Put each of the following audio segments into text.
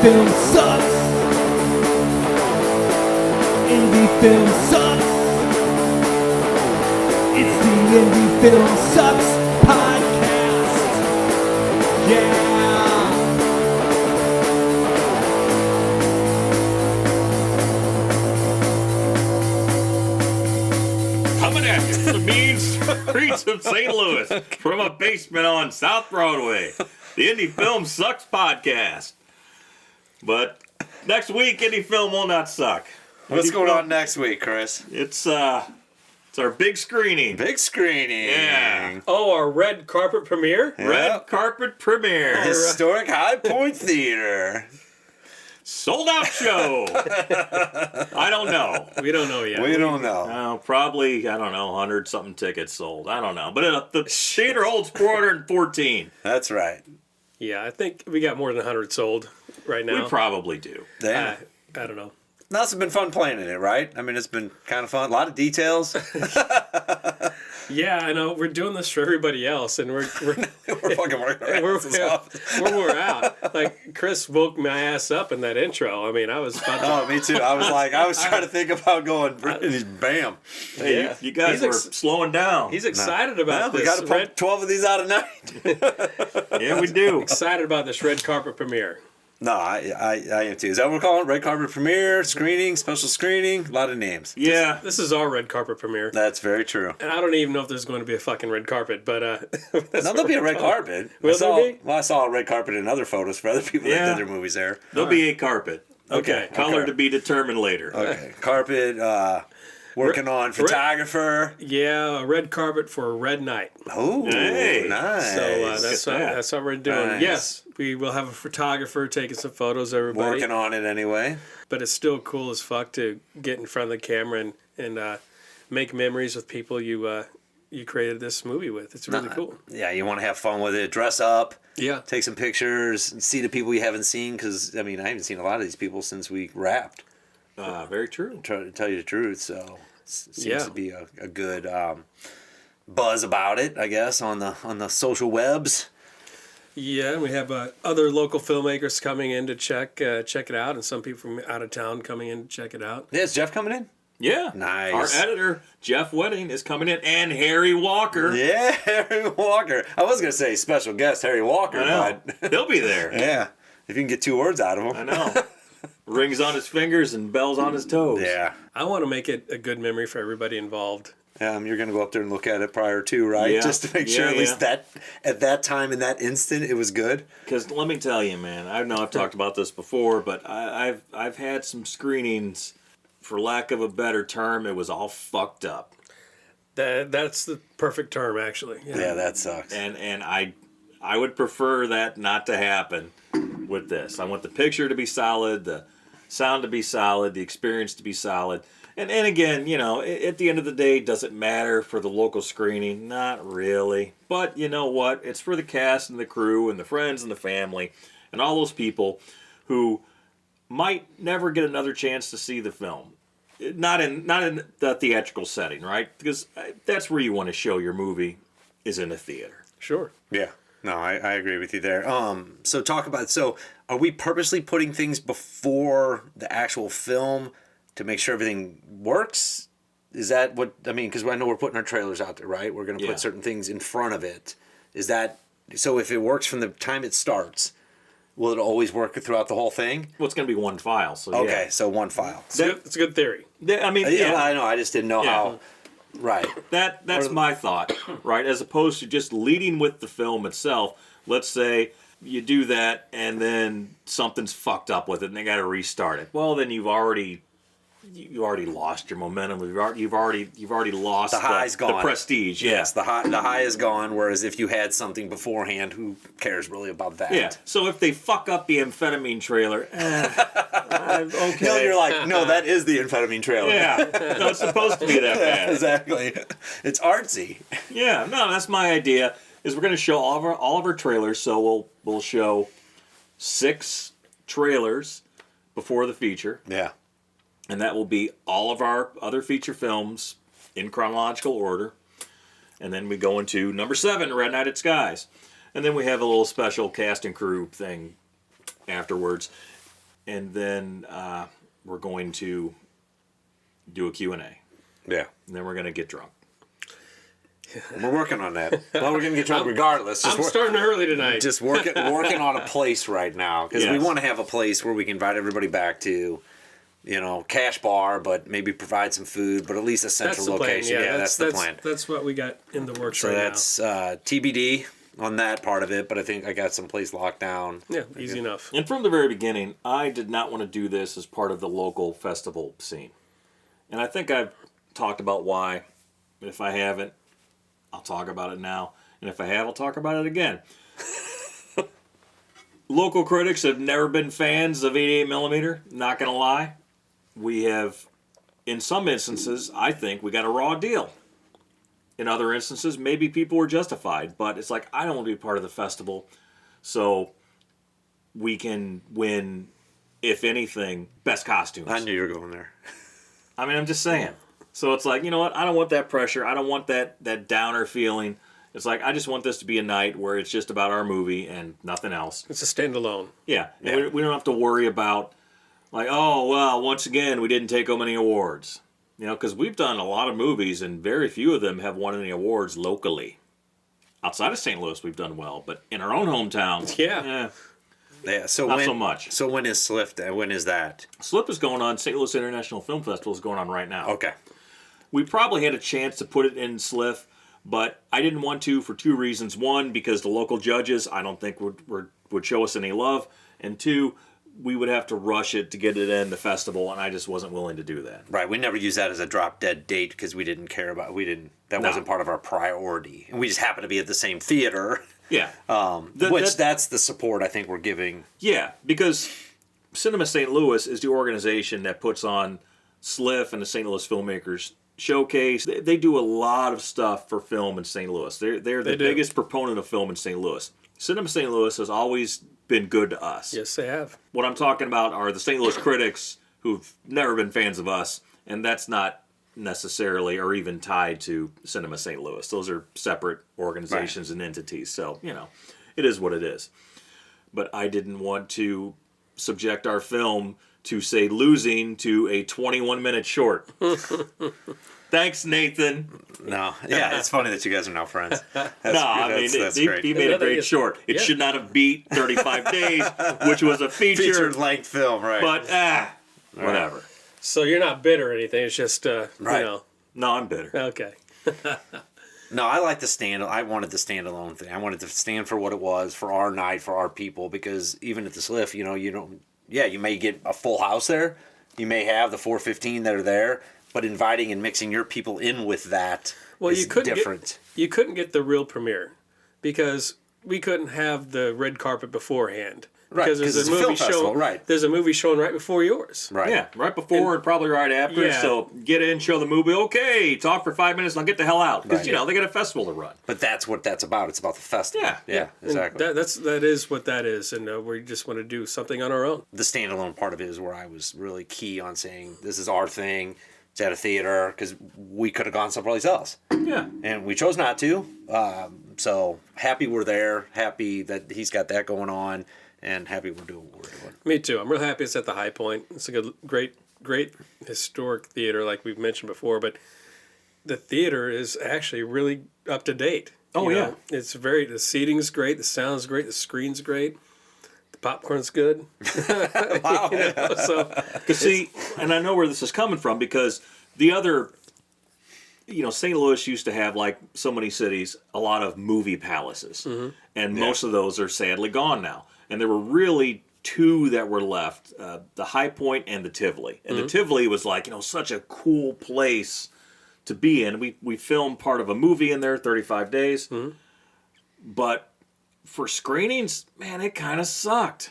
film sucks. Indie film sucks. It's the Indie Film Sucks podcast. Yeah. Coming at you from the mean streets of St. Louis, from a basement on South Broadway, the Indie Film Sucks podcast. But next week, Indie Film will not suck. What's going on next week, Chris? It's our big screening. Big screening. Yeah. Oh, our red carpet premiere? Yeah. Red carpet premiere. Historic High Point Theater. Sold out show. I don't know. We don't know yet. We don't know. Probably, 100 something tickets sold. I don't know. But the theater holds 414. That's right. Yeah, I think we got more than 100 sold right now. We probably do. Damn. I don't know. Now, it's been fun playing in it, right? I mean, it's been kind of fun. A lot of details. Yeah, I know. We're doing this for everybody else, and we're We're fucking working our we're, asses off. we're out. Like, Chris woke my ass up in that intro. I mean, I was about to... Oh, me too. I was trying to think about going, and just bam. Hey, Yeah. you guys He's were slowing down. He's excited Well, about we this. got to pump 12 of these out a night. Yeah, we do. Excited about this red carpet premiere. No, I am too. Is that what we're calling it? Red carpet premiere, screening, special screening? A lot of names. Yeah. This is our red carpet premiere. That's very true. And I don't even know if there's going to be a fucking red carpet, but No, there'll be a red carpet. Will there be? Well, I saw a red carpet in other photos for other people Yeah. that did their movies there. There'll be a carpet. Okay. Color to be determined later. Okay. Carpet, working on photographer. Yeah, a red carpet for a red night. Oh, Hey. nice. So that's what we're doing. Nice. Yes, we will have a photographer taking some photos of everybody. Working on it anyway. But it's still cool as fuck to get in front of the camera and make memories with people you created this movie with. It's really cool. Yeah, you want to have fun with it. Dress up. Yeah. Take some pictures. See the people you haven't seen. Because, I mean, I haven't seen a lot of these people since we wrapped. Very true. Try to tell you the truth. So it seems Yeah. to be a good buzz about it, I guess, on the social webs. Yeah, and we have other local filmmakers coming in to check it out, and some people from out of town coming in to check it out. Yeah, is Jeff coming in? Yeah. Nice. Our editor, Jeff Wedding, is coming in, and Harry Walker. Yeah, Harry Walker. I was going to say special guest Harry Walker, I know. but He'll be there. yeah, if you can get 2 words out of him. I know. Rings on his fingers and bells on his toes. Yeah. I want to make it a good memory for everybody involved. You're going to go up there and look at it prior to, right? Yeah. Just to make sure Yeah, at least that at that time in that instant it was good. Because let me tell you, man, I know I've talked about this before, but I've had some screenings, for lack of a better term, it was all fucked up. That's the perfect term, actually. Yeah, that sucks. And I would prefer that not to happen with this. I want the picture to be solid, the sound to be solid, the experience to be solid. And again, at the end of the day, does it matter for the local screening? Not really. But you know what? It's for the cast and the crew and the friends and the family and all those people who might never get another chance to see the film. Not in the theatrical setting, right? Because that's where you want to show your movie, is in a theater. Sure. Yeah. No, I agree with you there. So are we purposely putting things before the actual film to make sure everything works? Is that what, I mean, because I know we're putting our trailers out there, right? We're going to Yeah. put certain things in front of it. Is that, so if it works from the time it starts, will it always work throughout the whole thing? Well, it's going to be one file, so Okay, yeah. so one file. It's a good theory. I mean, Yeah, I know. I just didn't know Yeah. how. Right. That's my thought, right? As opposed to just leading with the film itself. Let's say you do that and then something's fucked up with it and they got to restart it. Well, then you've already lost your momentum. You've already lost The high's gone. the prestige. Yeah. Yes, the high is gone. Whereas if you had something beforehand, who cares really about that? Yeah. So if they fuck up the amphetamine trailer, okay. No, you're like, no, that is the amphetamine trailer. Yeah. No, it's supposed to be that bad. Exactly. It's artsy. Yeah. No, that's my idea. Is we're going to show all of our trailers. So we'll show 6 trailers before the feature. Yeah. And that will be all of our other feature films in chronological order. And then we go into number 7, Red Night at Skye'S. And then we have a little special cast and crew thing afterwards. and then we're going to do a Q&A. Yeah. And then we're going to get drunk. We're working on that. Well, we're going to get drunk regardless. I'm starting early tonight. Just working on a place right now because we Yes. want to have a place where we can invite everybody back to, cash bar, but maybe provide some food, but at least a central That's the plan. location. Yeah, that's the plan. That's what we got in the works So right that's TBD on that part of it, but I think I got some place locked down. now. Yeah, easy enough. And from the very beginning, I did not want to do this as part of the local festival scene. And I think I've talked about why. But if I haven't, I'll talk about it now. And if I have, I'll talk about it again. Local critics have never been fans of 88mm, not going to lie. We have, in some instances, I think we got a raw deal. In other instances, maybe people were justified. But it's like, I don't want to be part of the festival. So we can win, if anything, best costumes. I knew you were going there. I mean, I'm just saying. So it's like, you know what? I don't want that pressure. I don't want that downer feeling. It's like, I just want this to be a night where it's just about our movie and nothing else. It's a standalone. Yeah. And we don't have to worry about, like, oh, well, once again, we didn't take home any awards. Because we've done a lot of movies, and very few of them have won any awards locally. Outside of St. Louis, we've done well. But in our own hometown, Yeah. Yeah, so not so much. So when is SLIF? When is that? SLIP is going on. St. Louis International Film Festival is going on right now. Okay. We probably had a chance to put it in SLIF, but I didn't want to for two reasons. One, because the local judges, I don't think would show us any love. And two, we would have to rush it to get it in the festival, and I just wasn't willing to do that. Right. We never used that as a drop dead date because we didn't care about. That wasn't part of our priority, and we just happened to be at the same theater. Yeah. That's the support I think we're giving. Yeah, because Cinema St. Louis is the organization that puts on SLIF and the St. Louis Filmmakers Showcase. They do a lot of stuff for film in St. Louis. They're the biggest proponent of film in St. Louis. Cinema St. Louis has always been good to us. Yes, they have. What I'm talking about are the St. Louis critics who've never been fans of us, and that's not necessarily or even tied to Cinema St. Louis. Those are separate organizations and entities. So, it is what it is. But I didn't want to subject our film to, say, losing to a 21-minute short. Thanks, Nathan. No. Yeah, it's funny that you guys are now friends. That's great. He made a great short. It should not have beat 35 Days, which was a feature-length film, right? But, whatever. So you're not bitter or anything. It's just, Right. No, I'm bitter. Okay. No, I like I wanted the standalone thing. I wanted to stand for what it was, for our night, for our people, because even at the SLIF, you may get a full house there. You may have the 415 that are there, but inviting and mixing your people in with that is different. You couldn't get the real premiere because we couldn't have the red carpet beforehand. Right, because because there's it's a film festival, right. There's a movie showing right before yours. Right. Yeah, right before and probably right after. Yeah. So get in, show the movie. Okay, talk for 5 minutes, and I'll get the hell out. Because, Right. they got a festival to run. But that's what that's about. It's about the festival. Yeah. Exactly. And that is what that is, and we just want to do something on our own. The standalone part of it is where I was really key on saying, this is our thing. It's at a theater, because we could have gone someplace else. Yeah. And we chose not to. So happy we're there. Happy that he's got that going on. And happy we're doing what we're doing. Me too. I'm real happy it's at the High Point. It's a great historic theater, like we've mentioned before. But the theater is actually really up to date. Oh, yeah. It's the seating's great, the sound's great, the screen's great, the popcorn's good. Wow. So Because see, and I know where this is coming from, because the other, St. Louis used to have, like so many cities, a lot of movie palaces. Mm-hmm. And most of those are sadly gone now. And there were really two that were left, the High Point and the Tivoli. And the Tivoli was like, such a cool place to be in. We filmed part of a movie in there, 35 Days. Mm-hmm. But for screenings, man, it kind of sucked.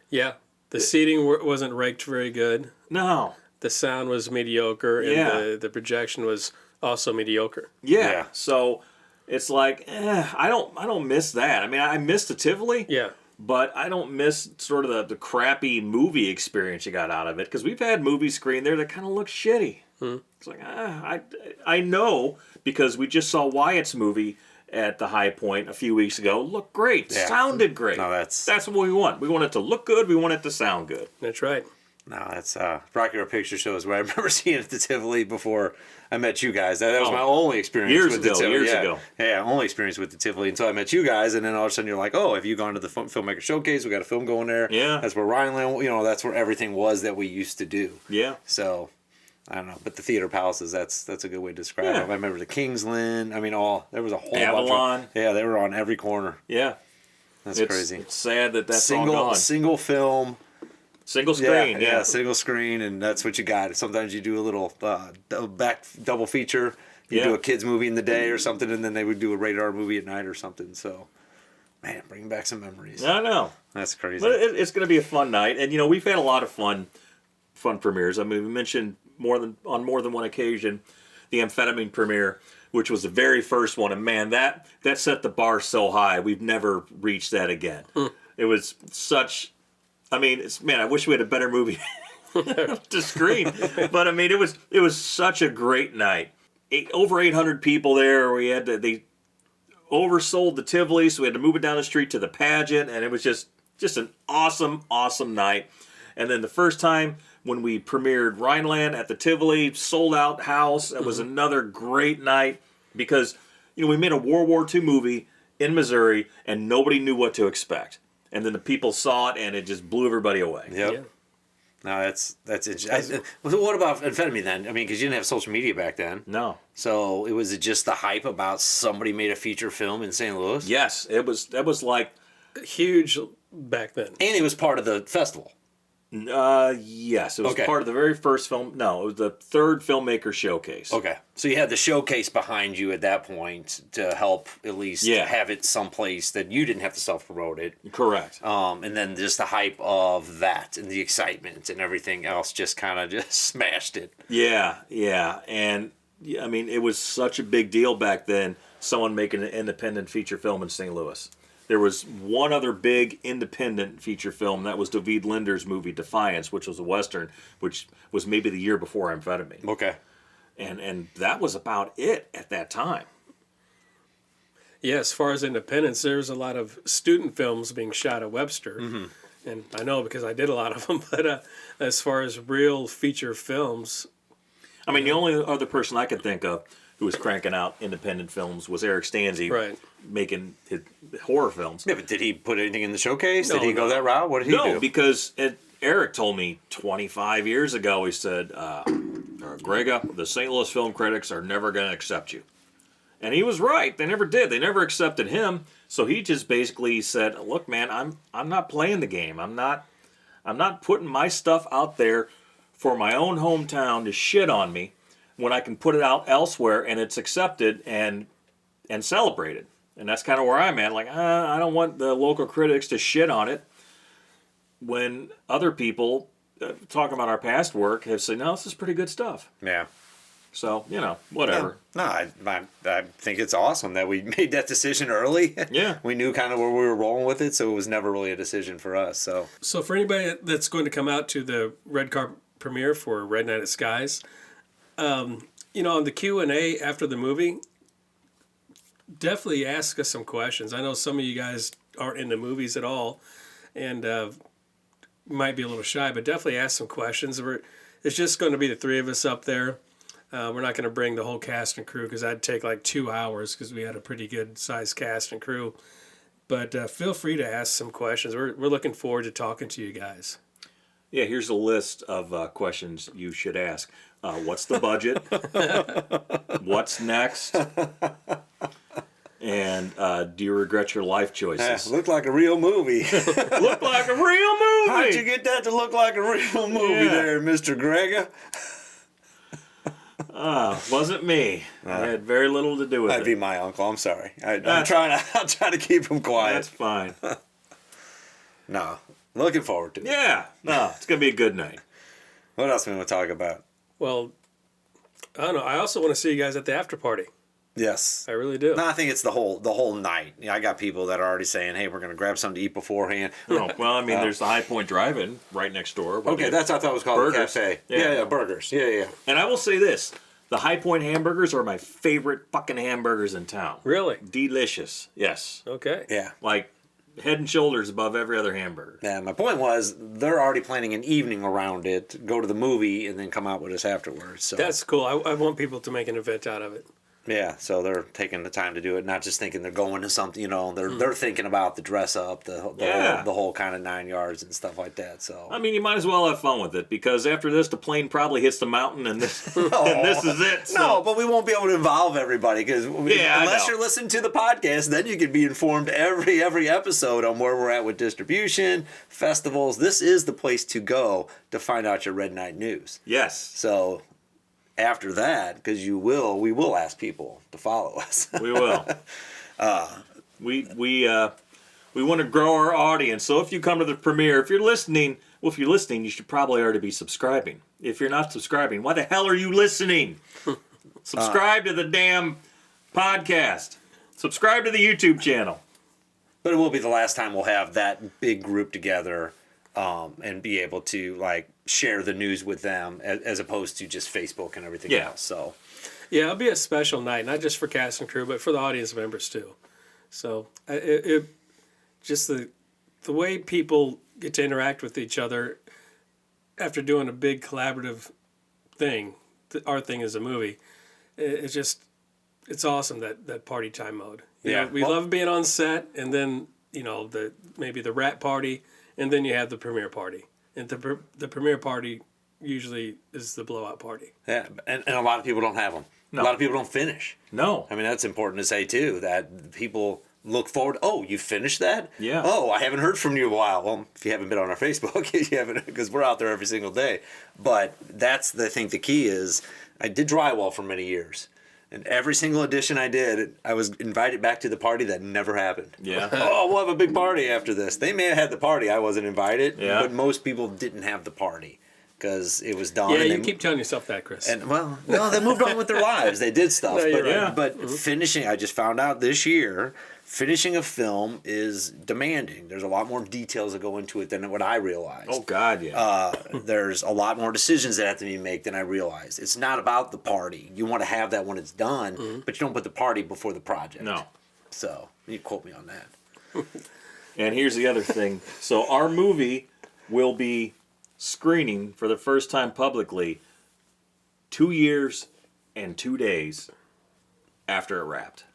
yeah, the seating wasn't ranked very good. No. The sound was mediocre, and the projection was also mediocre. Yeah. So it's like, I don't miss that. I mean, I miss the Tivoli. Yeah. But I don't miss sort of the crappy movie experience you got out of it, because we've had movies screened there that kind of look shitty. It's like, I know, because we just saw Wyatt's movie, at the High Point a few weeks ago looked great, Yeah. sounded great. No, that's what we want. We want it to look good. We want it to sound good. That's right. No, that's Rocky Horror Picture Show is where I remember seeing it at the Tivoli before I met you guys. That was my only experience years with ago, the Tivoli. years yeah. ago. Yeah, only experience with the Tivoli until I met you guys, and then all of a sudden you're like, oh, have you gone to the Filmmaker Showcase? We got a film going there. Yeah. That's where Rhineland, that's where everything was that we used to do. Yeah. So, I don't know. But the Theater Palaces, that's a good way to describe Yeah. them. I remember the Kingsland. I mean, there was a whole Avalon. bunch of, yeah, they were on every corner. Yeah. That's It's crazy. It's sad that's all gone. Single film. Single screen, yeah. Single screen, and that's what you got. Sometimes you do a little double feature. You do a kids movie in the day or something, and then they would do a rated R movie at night or something. So, man, bring back some memories. I know. That's crazy. But it's going to be a fun night, and we've had a lot of fun premieres. I mean, we mentioned on more than one occasion the amphetamine premiere, which was the very first one, and man, that set the bar so high. We've never reached that again. It was such. I mean, I wish we had a better movie to screen. But I mean, it was such a great night. Over 800 people there. They oversold the Tivoli, so we had to move it down the street to the pageant, and it was just an awesome, awesome night. And then the first time when we premiered Rhineland at the Tivoli, sold out house. It was another great night because we made a World War II movie in Missouri, and nobody knew what to expect. And then the people saw it, and it just blew everybody away. Yep. Yeah. No, that's interesting. What about amphetamine then? I mean, because you didn't have social media back then. No. So was it just the hype about somebody made a feature film in St. Louis? Yes, that was like Huge back then. And it was part of the festival. yes, it was Okay. part of the very first film. No, it was the third filmmaker showcase. Okay. So you had the showcase behind you at that point to help at least have it someplace that you didn't have to self-promote it. Correct. And then just the hype of that and the excitement and everything else just kind of just smashed it. Yeah, and I mean, it was such a big deal back then. Someone making an independent feature film in St. Louis. There was one other big independent feature film, that was David Linder's movie Defiance, which was a Western, which was maybe the year before Amphetamine. Okay. And that was about it at that time. Yeah, as far as independence, there's a lot of student films being shot at Webster. And I know because I did a lot of them, but as far as real feature films... I mean, the only other person I could think of who was cranking out independent films was Eric Stanzi, Right. making his horror films. Yeah, but did he put anything in the showcase? No, Did he go no. that route? What did he do? No, because Eric told me 25 years ago, he said, Grega, the St. Louis film critics are never going to accept you. And he was right. They never did. They never accepted him. So he just basically said, look, man, I'm not playing the game. I'm not putting my stuff out there for my own hometown to shit on me when I can put it out elsewhere and it's accepted and celebrated. And that's kind of where I'm at. Like, I don't want the local critics to shit on it when other people talking about our past work have said, no, this is pretty good stuff. Yeah. So, whatever. No, I think it's awesome that we made that decision early. Yeah. We knew kind of where we were rolling with it, so it was never really a decision for us. So for anybody that's going to come out to the red carpet premiere for Red Night at Skye's, on the Q&A after the movie, definitely ask us some questions. I know some of you guys aren't into movies at all and might be a little shy, but definitely ask some questions. It's just going to be the three of us up there. We're not going to bring the whole cast and crew because that'd take like 2 hours because we had a pretty good sized cast and crew. But feel free to ask some questions. We're looking forward to talking to you guys. Yeah, here's a list of questions you should ask. What's the budget? What's next? And do you regret your life choices? looked like a real movie. Look like a real movie! How'd you get that to look like a real movie there, Mr. Grega? Wasn't me. I had very little to do with That'd it. be my uncle. I'm sorry. I'll try to keep him quiet. That's fine. No. Looking forward to it. Yeah. No, it's going to be a good night. What else we want to talk about? Well, I don't know. I also want to see you guys at the after party. Yes. I really do. No, I think it's the whole night. I got people that are already saying, "Hey, we're going to grab something to eat beforehand." Oh, well, I mean, there's the High Point Drive-In right next door. Okay, that's what I thought it was called. Burgers. The cafe. Yeah. Yeah, burgers. Yeah. And I will say this. The High Point hamburgers are my favorite fucking hamburgers in town. Really? Delicious. Yes. Okay. Yeah. Like head and shoulders above every other hamburger. Yeah, my point was they're already planning an evening around it, go to the movie, and then come out with us afterwards. So That's cool. I want people to make an event out of it. yeah, so they're taking the time to do it, not just thinking they're going to something. They're thinking about the dress up, the whole kind of 9 yards and stuff like that. So I mean, you might as well have fun with it because after this, the plane probably hits the mountain, and this and this is it. So. No, but we won't be able to involve everybody because unless you're listening to the podcast, then you can be informed every episode on where we're at with distribution, festivals. This is the place to go to find out your Red Night news. Yes. So after that, because we will ask people to follow us. We will. We want to grow our audience. So if you come to the premiere, if you're listening, you should probably already be subscribing. If you're not subscribing, why the hell are you listening? Subscribe to the damn podcast. Subscribe to the YouTube channel. But it will be the last time we'll have that big group together and be able to share the news with them as opposed to just Facebook and everything else. So yeah, it'll be a special night, not just for cast and crew, but for the audience members too. So just the way people get to interact with each other after doing a big collaborative thing. Our thing is a movie. It's awesome that party time mode. We love being on set, and then maybe the wrap party, and then you have the premiere party. And the premiere party usually is the blowout party. yeah, and a lot of people don't have them. No. A lot of people don't finish. No. I mean, that's important to say too, that people look forward. Oh, you finished that? Yeah. Oh, I haven't heard from you in a while. Well, if you haven't been on our Facebook, you haven't, because we're out there every single day. But that's the thing. The key is, I did drywall for many years, and every single edition I did, I was invited back to the party that never happened. Yeah. Oh, we'll have a big party after this. They may have had the party. I wasn't invited. Yeah. But most people didn't have the party because it was done. Yeah, and you they- keep telling yourself that, Chris. and no, they moved on with their lives. They did stuff. No, you're but right. but finishing, I just found out this year, finishing a film is demanding. There's a lot more details that go into it than what I realized. Oh God, yeah. There's a lot more decisions that have to be made than I realized. It's not about the party. You want to have that when it's done, but you don't put the party before the project. No. So you quote me on that. And here's the other thing. So our movie will be screening for the first time publicly 2 years and 2 days after it wrapped.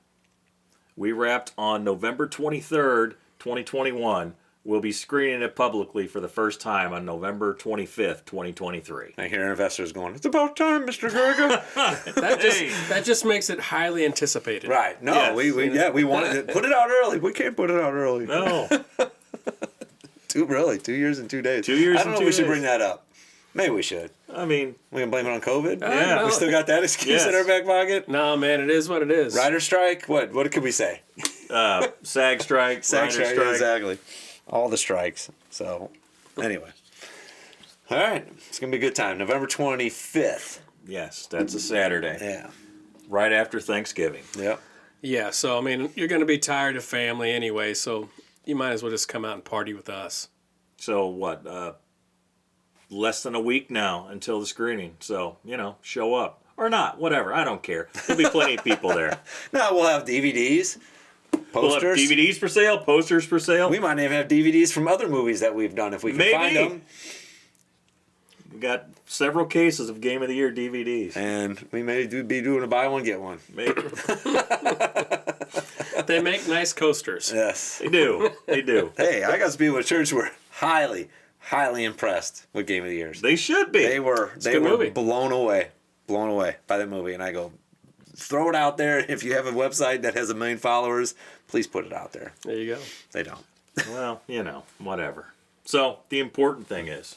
We wrapped on November 23rd, 2021. We'll be screening it publicly for the first time on November 25th, 2023. I hear investors going, "It's about time, Mr. Gerger." That just makes it highly anticipated. Right? No, Yes. we wanted to put it out early. We can't put it out early. No. 2 years and 2 days. 2 years I don't and know. 2 We should days. bring that up. Maybe we should. I mean, We can blame it on COVID. Yeah. no. We still got that excuse in Yes. our back pocket. No, man, it is what it is. Rider strike. What could we say? SAG strike, SAG writer strike. Exactly. All the strikes. So, anyway. All right. It's gonna be a good time. November 25th. Yes, that's a Saturday, Yeah. right after Thanksgiving. Yep. Yeah, so, I mean, you're going to be tired of family anyway, so you might as well just come out and party with us. So what? Less than a week now until the screening. So show up or not, whatever. I don't care. There'll be plenty of people there. No, we'll have DVDs, We'll have posters. DVDs for sale, posters for sale. We might even have DVDs from other movies that we've done if we can find Maybe. them. We got several cases of Game of the Year DVDs. And we may be doing a buy one get one. Maybe. They make nice coasters. Yes. They do. They do. Hey, I got some people at church who were highly impressed with Game of the Years. They should be. They were a good movie. blown away by that movie. And I go, throw it out there. If you have a website that has 1 million followers, please put it out there. There you go. They don't. Well, whatever. So the important thing is,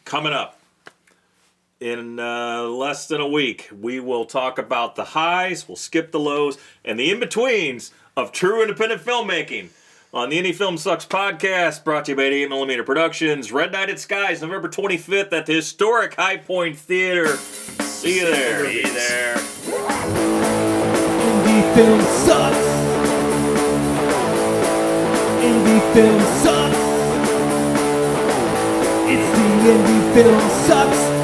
coming up in less than a week, we will talk about the highs, we'll skip the lows, and the in-betweens of true independent filmmaking on the Indie Film Sucks podcast, brought to you by 8mm Productions. Red Night at Skye's, November 25th at the historic High Point Theater. See you there. See you there. Indie film sucks. Indie film sucks. It's the Indie Film Sucks